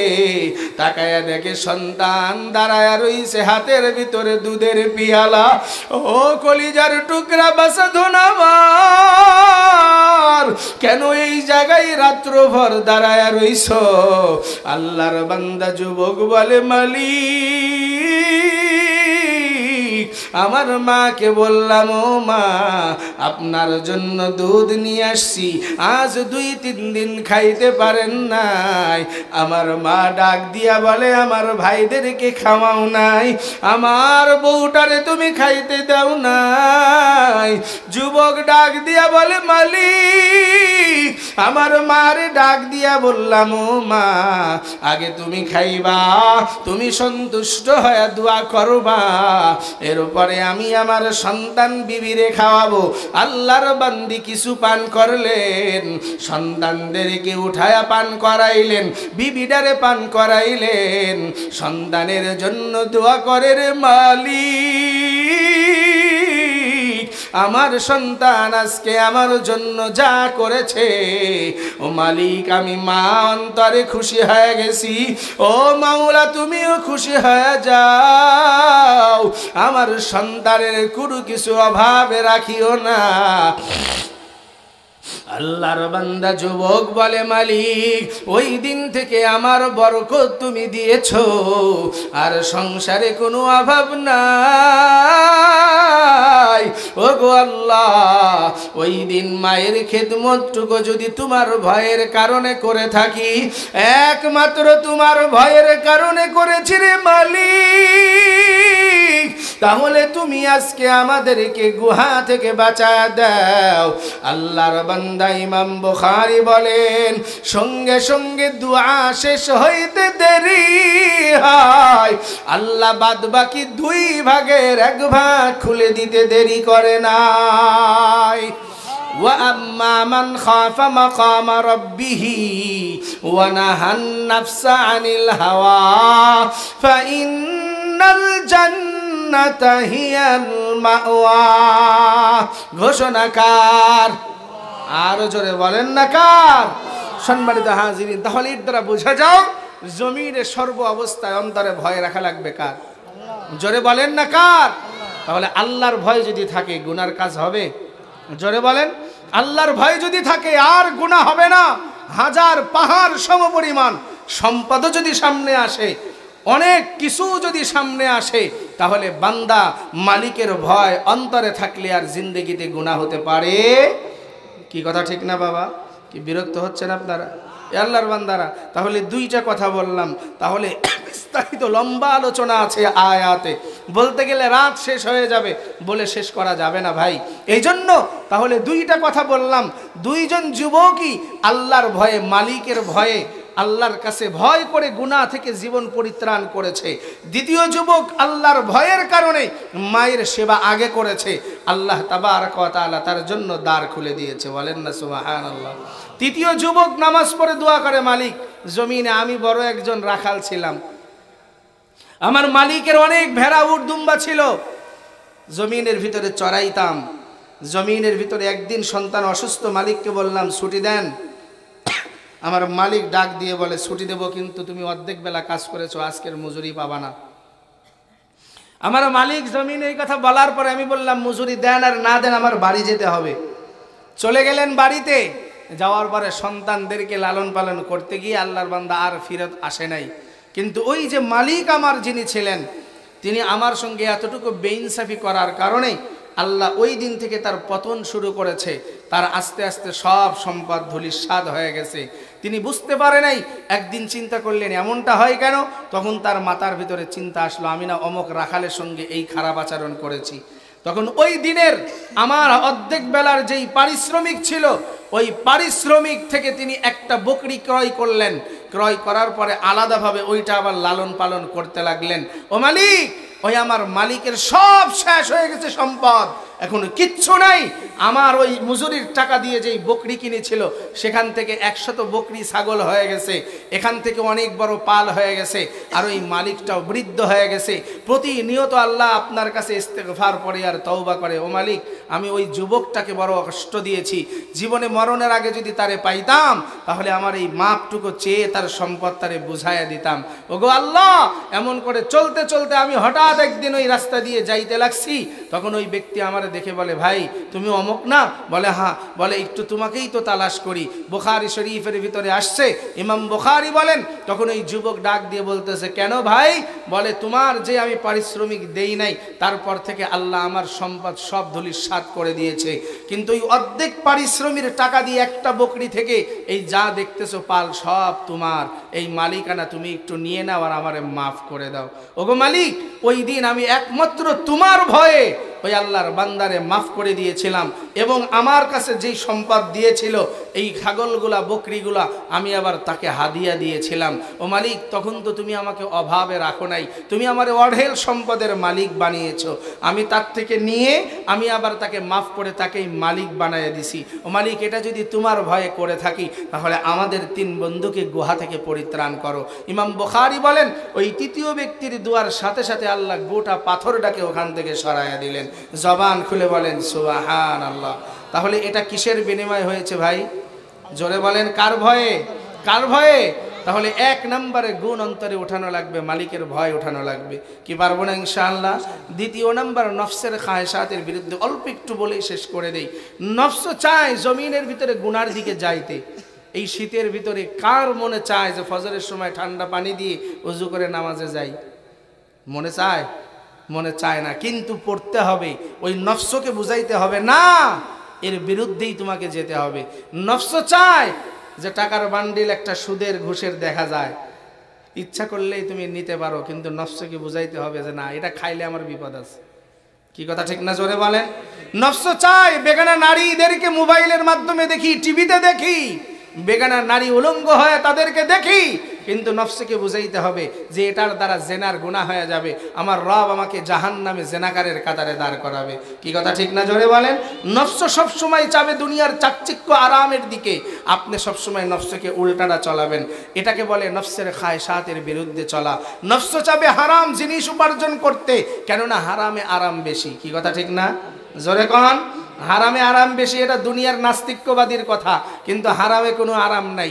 তাকায়া দেখে সন্তান দাঁড়ায়া রইছে, হাতের ভিতরে দুধের পিয়ালা। ও কলিজার টুকরা বাসাধন আমার, কেন এই জায়গায় রাত্রভর দাঁড়ায়া রইছ? আল্লাহর বান্দা যুবক বলে, মালিক, আমার মাকে বললাম, ও মা আপনার জন্য দুধ নিয়ে আসছি, আজ 2-3 দিন খাইতে পারেন নাই। আমার মা ডাক দিয়া বলে, আমার ভাইদেরকে খাওয়াও নাই, আমার বউটারে তুমি খাইতে দাও নাই। যুবক ডাক দিয়া বলে, মালিক, আমার মারে ডাক দিয়া বললাম, ও মা আগে তুমি খাইবা, তুমি সন্তুষ্ট হয়ে দোয়া করবা, এরপরে আমি আমার সন্তান বিবিরে খাওয়াবো। আল্লাহর বান্দি কিছু পান করলেন, সন্তানদেরকে উঠায়া পান করাইলেন, বিবিডারে পান করাইলেন, সন্তানের জন্য দোয়া করে রে মালিক, আমার সন্তান আজকে আমার জন্য যা করেছে, ও মালিক আমি মা অন্তরে খুশি হয়ে গেছি। ও মাওলা তুমিও খুশি হয়ে যাও, আমার সন্তানের কোনো কিছু অভাবে রাখিও না। আল্লাহর বান্দা যুবক বলে, মালিক ওই দিন থেকে আমার বরকত তুমি দিয়েছো, আর সংসারে কোনো অভাব নাই। ও গো আল্লাহ, ওই দিন মায়ের খেদমতটুকু যদি তোমার ভয়ের কারণে করে থাকি, একমাত্র তোমার ভয়ের কারণে করেছি রে মালিক, তাহলে তুমি আজকে আমাদেরকে গুহা থেকে বাঁচায় দাও। আল্লাহর বান্দা ইমাম বুখারী বলেন, সঙ্গে সঙ্গে দুআ শেষ হইতে দেরি হয়, আল্লাহ বাদ বাকি 2 ভাগের 1 ভাগ খুলে দিতে দেরি করে নাই। وَأَمَّا مَنْ خَافَ مَقَامَ رَبِّهِ وَنَهَى النَّفْسَ عَنِ الْهَوَى فَإِنَّ الْجَنَّةَ هِيَ الْمَأْوَى। ঘোষণাকার, আরো জোরে বলেন না কার? সম্মানিত হাজিরিন, তাহলে এর দ্বারা বোঝা যাও জমিনের সর্ব অবস্থায় অন্তরে ভয় রাখা লাগবে কার? জোরে বলেন না কার? তাহলে আল্লাহর ভয় যদি থাকে গুনার কাজ হবে? জোরে বলেন। আল্লাহর ভয় যদি থাকে আর গুনাহ হবে না। হাজার পাহাড় সমপরিমাণ সম্পদ যদি সামনে আসে, অনেক কিছু যদি সামনে আসে, তাহলে বান্দা মালিকের ভয় অন্তরে থাকলে আর জিন্দেগিতে গুনাহ হতে পারে? কি কথা ঠিক না বাবা? কি বিরক্ত হচ্ছেন আপনারা আল্লাহর বান্দারা? তাহলে 2টা কথা বললাম, তাহলে বিস্তারিত লম্বা আলোচনা আছে আয়াতে, বলতে গেলে রাত শেষ হয়ে যাবে, বলে শেষ করা যাবে না ভাই। এই জন্য তাহলে 2টা কথা বললাম। 2 জন যুবকই আল্লাহর ভয়ে, মালিকের ভয়ে, আল্লাহর কাছে ভয় করে গুনাহ থেকে জীবন পরিত্রাণ করেছে। দ্বিতীয় যুবক আল্লাহর ভয়ের কারণে মায়ের সেবা আগে করেছে, আল্লাহ তাবারক ওয়া তাআলা তার জন্য দ্বার খুলে দিয়েছে, বলেন না সুবহানাল্লাহ। তৃতীয় যুবক নামাজ পড়ে দোয়া করে, মালিক জমিনে আমি বড় একজন রাখাল ছিলাম, আমার মালিকের অনেক ভেড়া উট দুম্বা ছিল, জমিনের ভিতরে চড়াইতাম। জমিনের ভিতরে একদিন সন্তান অসুস্থ, মালিককে বললাম ছুটি দেন। আমার মালিক ডাক দিয়ে বলে, ছুটি দেব কিন্তু তুমি অর্ধেক বেলা কাজ করেছো, আজকের মজুরি পাবা না। আমার মালিক জমিনে এই কথা বলার পরে আমি বললাম, মজুরি দেন আর না দেন আমার বাড়ি যেতে হবে। চলে গেলেন বাড়িতে। যাওয়ার পরে সন্তানদেরকে লালন পালন করতে গিয়ে আল্লাহর বান্দা আর ফিরত আসে নাই। কিন্তু ওই যে মালিক আমার যিনি ছিলেন, তিনি আমার সঙ্গে এতটুকু বেইনসাফি করার কারণে আল্লাহ ওই দিন থেকে তার পতন শুরু করেছে। তার আস্তে আস্তে সব সম্পদ ধূলিসাৎ হয়ে গেছে। তিনি বুঝতে পারে নাই। একদিন চিন্তা করলেন এমনটা হয় কেন? তখন তার মাথার ভিতরে চিন্তা আসলো, আমি না অমুক রাখালের সঙ্গে এই খারাপ আচরণ করেছি। তখন ওই দিনের আমার অর্ধেক বেলার যেই পারিশ্রমিক ছিল, ওই পারিশ্রমিক থেকে তিনি একটা বকরি ক্রয় করলেন। ক্রয় করার পরে আলাদাভাবে ওইটা আবার লালন পালন করতে লাগলেন। ও মালিক, ওই আমার মালিকের সব শেষ হয়ে গেছে সম্পদ, এখন কিচ্ছু নাই। আমার ওই মজুরির টাকা দিয়ে যেই বকরি কিনেছিল, সেখান থেকে 100 বকরি ছাগল হয়ে গেছে, এখান থেকে অনেক বড় পাল হয়ে গেছে, আর ওই মালিকটাও বৃদ্ধ হয়ে গেছে। প্রতিনিয়ত আল্লাহ আপনার কাছে ইস্তেগফার পড়ে আর তওবা করে, ও মালিক আমি ওই যুবকটাকে বড় কষ্ট দিয়েছি, জীবনে মরণের আগে যদি তারে পাইতাম তাহলে আমার এই মাপটুকু চেয়ে তার সম্পদ তারে বুঝাইয়া দিতাম। ওগো আল্লাহ, এমন করে চলতে চলতে আমি হঠাৎ একদিন ওই রাস্তা দিয়ে যাইতে লাগছি। তখন ওই ব্যক্তি আমার দেখে বলে, ভাই তুমি অমুক না? বলে হ্যাঁ। বলে একটু তোমাকেই তো তালাশ করি। বুখারী শরীফের ভিতরে আসছে, ইমাম বুখারী বলেন, তখন ওই যুবক ডাক দিয়ে বলতেছে, কেন ভাই? বলে তোমার যে আমি পারিশ্রমিক দেই নাই, তারপর থেকে আল্লাহ আমার সম্পদ সব ধূলিসাৎ করে দিয়েছে, কিন্তু ওই অর্ধেক পারিশ্রমিক টাকা দিয়ে একটা বকরি থেকে এই যা দেখতেছো পাল সব তোমার, এই মালিকানা তুমি একটু নিয়ে নাও আর আমারে মাফ করে দাও। ওগো মালিক, ওই দিন আমি একমাত্র তোমার ভয়ে ওই আল্লাহর বান্দারে মাফ করে দিয়েছিলাম, এবং আমার কাছে যেই সম্পদ দিয়েছিল এই ছাগলগুলা বকরিগুলা আমি আবার তাকে হাদিয়া দিয়েছিলাম। ও মালিক, তখন তো তুমি আমাকে অভাবে রাখো নাই, তুমি আমার অঢেল সম্পদের মালিক বানিয়েছো। আমি তার থেকে নিয়ে আমি আবার তাকে মাফ করে তাকেই মালিক বানিয়ে দিছি। ও মালিক, এটা যদি তোমার ভয়ে করে থাকি তাহলে আমাদের 3 বন্ধুকে গুহা থেকে পরিত্রাণ করো। ইমাম বুখারী বলেন, ওই তৃতীয় ব্যক্তির দুয়ার সাথে সাথে আল্লাহ গোটা পাথরটাকে ওখান থেকে সরাইয়া দিলেন। জবান খুলে বলেন সুবহানাল্লাহ। তাহলে এটা কিসের বিনিময় হয়েছে ভাই? জোরে বলেন, কার ভয়ে? কার ভয়ে? তাহলে এক নম্বরে গুণ অন্তরে উঠানো লাগবে, মালিকের ভয় উঠানো লাগবে। কি পারবো না ইনশাআল্লাহ? দ্বিতীয় নম্বর, নফসের খায়সাতের বিরুদ্ধে অল্প একটু বলেই শেষ করে দেই। নফস চায় জমিনের ভিতরে গুনার দিকে যাইতে। এই শীতের ভিতরে কার মনে চায় যে ফজরের সময় ঠান্ডা পানি দিয়ে ওযু করে নামাজে যাই? মনে চায়? মনে চায় না, কিন্তু পড়তে হবে। ওই নফসকে বুঝাইতে হবে না, এর বিরুদ্ধেই তোমাকে যেতে হবে। নফস চায় যে টাকার বান্ডিল একটা সুদের ঘুষের দেখা যায়, ইচ্ছা করলেই তুমি নিতে পারো, কিন্তু নফসকে বুঝাইতে হবে যে না, এটা খাইলে আমার বিপদ আছে। কি কথা ঠিক না? জোরে বলেন। নফস চায় বেগানা নারীদেরকে মোবাইলের মাধ্যমে দেখি, টিভিতে দেখি, বেগানা নারী উলঙ্গ হয় তাদেরকে দেখি, কিন্তু নফসকে বুঝাইতে হবে যে এটার দ্বারা জেনার গুনাহ হয়ে যাবে, আমার রব আমাকে জাহান্নামে জেনাকারের কাতারে দাঁড় করাবে। কি কথা ঠিক না? জোরে বলেন। নফস সবসময় চাবে দুনিয়ার চাকচিক্য আরামের দিকে, আপনি সবসময় নফসকে উল্টাটা চলাবেন। এটাকে বলে নফসের খায়সাতের বিরুদ্ধে চলা। নফস চাবে হারাম জিনিস উপার্জন করতে, কেননা হারামে আরাম বেশি। কি কথা ঠিক না? জোরে কন। হারামে আরাম বেশি, এটা দুনিয়ার নাস্তিক্যবাদীর কথা, কিন্তু হারামে কোনো আরাম নাই।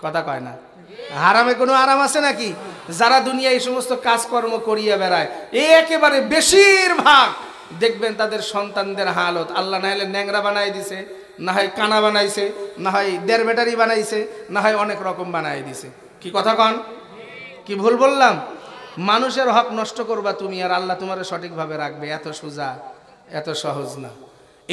কথা কয় না? হারামে কোনো আরাম আছে নাকি? যারা দুনিয়া এই সমস্ত কাজকর্ম করিয়া বেড়ায়, একেবারে বেশিরভাগ দেখবেন তাদের সন্তানদের হালত, আল্লাহ না হলে ন্যাংরা বানাই দিছে, না হয় কানা বানাইছে, না হয় দেড় ব্যাটারি বানাইছে, না হয় অনেক রকম বানাই দিছে। কি কথা কন? কি ভুল বললাম? মানুষের হক নষ্ট করবা তুমি, আর আল্লাহ তোমার সঠিকভাবে রাখবে, এত সোজা, এত সহজ না।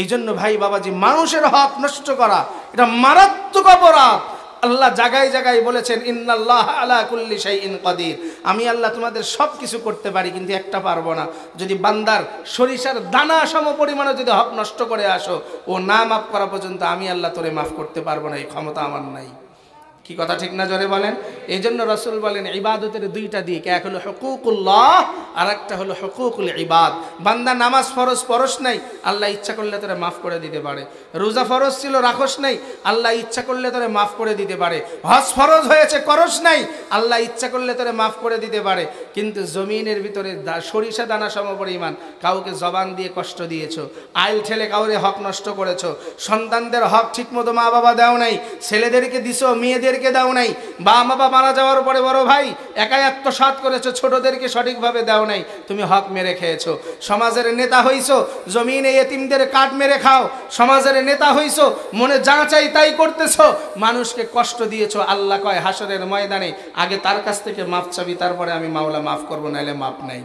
এই জন্য ভাই বাবাজি, মানুষের হক নষ্ট করা এটা মারাত্মক অপরাধ। আল্লাহ জায়গায় জায়গায় বলেছেন, ইন্নাল্লাহ আলা কুল্লি শাইইন কাদির, আমি আল্লাহ তোমাদের সব কিছু করতে পারি, কিন্তু একটা পারবো না। যদি বান্দার সরিষার দানা সম পরিমাণে যদি হক নষ্ট করে আসো, ও না মাফ করা পর্যন্ত আমি আল্লাহ তোরে মাফ করতে পারবো না, এই ক্ষমতা আমার নাই। কি কথা ঠিক না? জোরে বলেন। এই জন্য রাসূল বলেন ইবাদতের দুইটা দিক, এক হলো হুকুকুল্লাহ, আর একটা হলো হুকুকুল ইবাদ। বান্দা নামাজ ফরজ পরশ নাই, আল্লাহ ইচ্ছা করলে তোরে মাফ করে দিতে পারে। রোজা ফরজ ছিল রাখস নাই, আল্লাহ ইচ্ছা করলে তোরে মাফ করে দিতে পারে। হজ ফরজ হয়েছে করস নাই, আল্লাহ ইচ্ছা করলে তোরে মাফ করে দিতে পারে। কিন্তু জমিনের ভিতরে সরিষা দানা সম পরিমাণ কাউকে জবান দিয়ে কষ্ট দিয়েছো, আইল ঠেলে কাউরে হক নষ্ট করেছো, সন্তানদের হক ঠিকমতো মা বাবা দাও নাই, ছেলেদেরকে দিছো, মেয়েদের দাও নাই, বা বাবা মারা যাওয়ার পরে বড় ভাই একাই আত্মসাৎ করেছো, ছোটদেরকে সঠিকভাবে দাও নাই, তুমি হক মেরে খেয়েছো। সমাজের নেতা হইছো, জমিনে এতিমদের কাঠ মেরে খাও। সমাজের নেতা হইছো, মনে যা চাই তাই করতেছো, মানুষকে কষ্ট দিয়েছো। আল্লাহ কয় হাসরের ময়দানে আগে তার কাছ থেকে মাফ চাবি, তারপরে আমি মাওলা মাফ করবো, নাইলে মাফ নাই।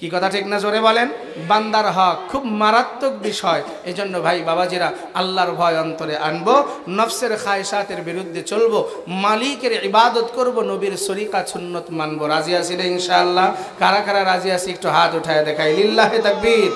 কি কথা ঠিক না? জোরে বলেন। বান্দার হক খুব মারাত্মক বিষয়। এই জন্য ভাই বাবাজিরা, আল্লাহর ভয় অন্তরে আনবো, নফসের খায়সাতের বিরুদ্ধে চলবো, মালিকের ইবাদত করব, নবীর শরীকা সুন্নত মানবো। রাজি আছি রে ইনশাআল্লাহ? কারা কারা রাজি আছি একটু হাত উঠায় দেখাই, লিল্লাহে তাকবীর।